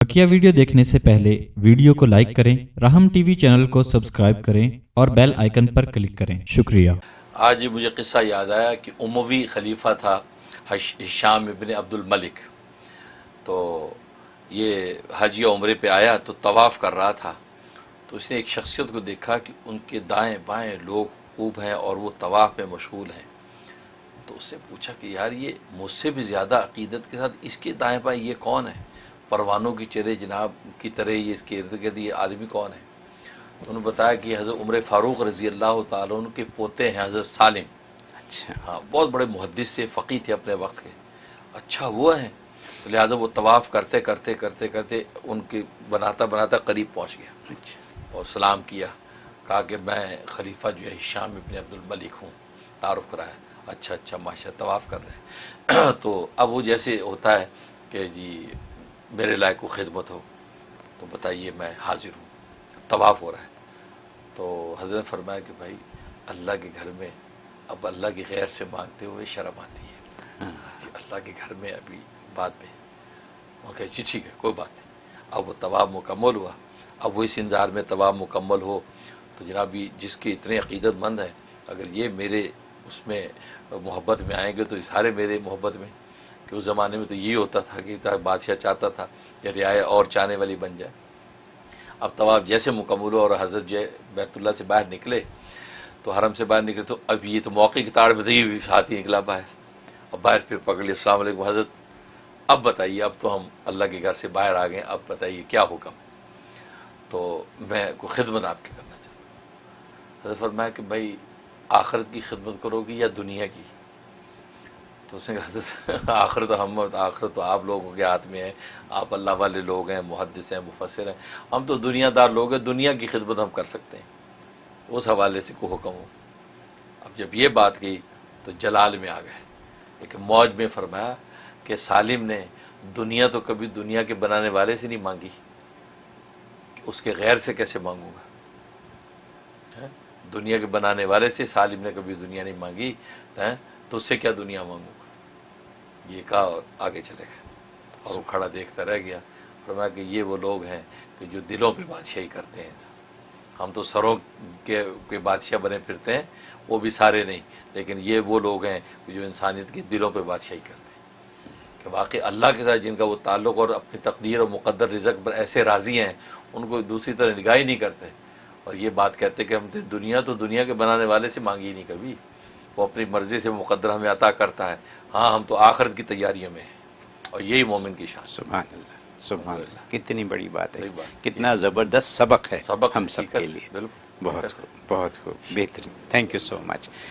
बकिया video देखने से पहले वीडियो को लाइक करें, राहम टीवी चैनल को सब्सक्राइब करें और बेल आइकन पर क्लिक करें। शुक्रिया। आज मुझे किस्सा याद आया कि उमवी खलीफा था हिशाम इब्न अब्दुल मलिक। तो ये हज या उम्रे पे आया तो तवाफ़ कर रहा था, तो उसने एक शख्सियत को देखा कि उनके दाएं बाएं लोग खूब हैं और वो तवाफ़ में मशगूल हैं। तो उससे पूछा कि यार ये मुझसे भी ज़्यादा अक़ीदत के साथ इसके दाएं बाएं ये कौन है, परवानों की चेहरे जनाब की तरह ये इसके इर्द गिर्द ये आदमी कौन है। तो उन्होंने बताया कि हज़रत उमर फ़ारूक रज़ी अल्लाह ताला अन्हु के पोते हैं हज़रत सालिम। अच्छा, हाँ, बहुत बड़े मुहद्दिस से फ़क़ीह थे अपने वक्त के। अच्छा वो हैं, तो लिहाजा वो तवाफ़ करते करते करते करते उनके बनाता बनाता करीब पहुँच गया अच्छा, और सलाम किया, कहा कि मैं खलीफा जो है हिशाम इब्न अब्दुल मलिक हूँ, तारुफ़ कराया। अच्छा अच्छा माशा तवाफ़ कर रहे हैं तो अब वो जैसे होता है कि जी मेरे लायक खिदमत हो, तो बताइए मैं हाजिर हूँ, तवाफ़ हो रहा है। तो हज़रत फरमाया कि भाई अल्लाह के घर में अब अल्लाह की गैर से मांगते हुए शर्म आती है जी, अल्लाह के घर में अभी बाद में। ओके जी ठीक है कोई बात नहीं। अब वो तवाफ़ मुकम्मल हुआ। अब वो इस इंतज़ार में तवाफ़ मुकम्मल हो तो जनाब ये जिसके इतने अक़ीदतमंद हैं, अगर ये मेरे उसमें मोहब्बत में आएंगे तो सारे मेरे मोहब्बत में, कि उस ज़माने में तो यही होता था कि बादशाह चाहता था या रियाया और चाहने वाली बन जाए। अब तवाफ़ जैसे मुकम्मल हुआ और हज़रत जो बैतुल्लाह से बाहर निकले, तो हरम से बाहर निकले तो अब ये तो मौके की ताड़ में तो ये साथ ही निकला बाहर। अब बाहर फिर पकड़ लिया, अस्सलाम वालेकुम हज़रत, अब बताइए, अब तो हम अल्लाह के घर से बाहर आ गए, अब बताइए क्या हुक्म। तो मैं कोई खिदमत आपकी करना चाहता हूँ। हज़रत फरमाया कि भाई आखिरत की खिदमत करोगी या दुनिया की। तो उसने कहा हज़रत आखिरत तो आप लोगों के हाथ में है, आप अल्लाह वाले लोग हैं, मुहद्दिस हैं, मुफस्सिर हैं, हम तो दुनियादार लोग हैं, दुनिया की खिदमत हम कर सकते हैं, उस हवाले से कोई हुक्म हो। अब जब ये बात की तो जलाल में आ गए, लेकिन मौज में फरमाया कि सालिम ने दुनिया तो कभी दुनिया के बनाने वाले से नहीं मांगी, उसके गैर से कैसे मांगूंगा। दुनिया के बनाने वाले से सालिम ने कभी दुनिया नहीं मांगी, तो उससे क्या दुनिया मांगूंगा। ये कहा और आगे चले गए और वो खड़ा देखता रह गया। फरमाया कि ये वो लोग हैं कि जो दिलों पे बादशाही करते हैं। हम तो सरों के बादशाह बने फिरते हैं, वो भी सारे नहीं, लेकिन ये वो लोग हैं कि जो इंसानियत के दिलों पे बादशाही करते हैं, कि वाकई अल्लाह के साथ जिनका वो ताल्लुक़ और अपनी तकदीर और मुक़द्दर रिज़्क़ पर ऐसे राज़ी हैं, उनको दूसरी तरह निगाह ही नहीं करते। और ये बात कहते कि हम तो दुनिया के बनाने वाले से मांगी ही नहीं कभी, वो अपनी मर्ज़ी से मुक़द्दर हमें अता करता है। हाँ, हम तो आखिरत की तैयारियों में हैं, और यही मोमिन की शान। सुभान अल्लाह, सुभान अल्लाह, कितनी बड़ी बात है, सही बात, कितना ज़बरदस्त सबक है सबक हम सब के हकीकत लिए। बिल्कुल बहुत खूब, बहुत खूब, बेहतरीन। Thank you so much.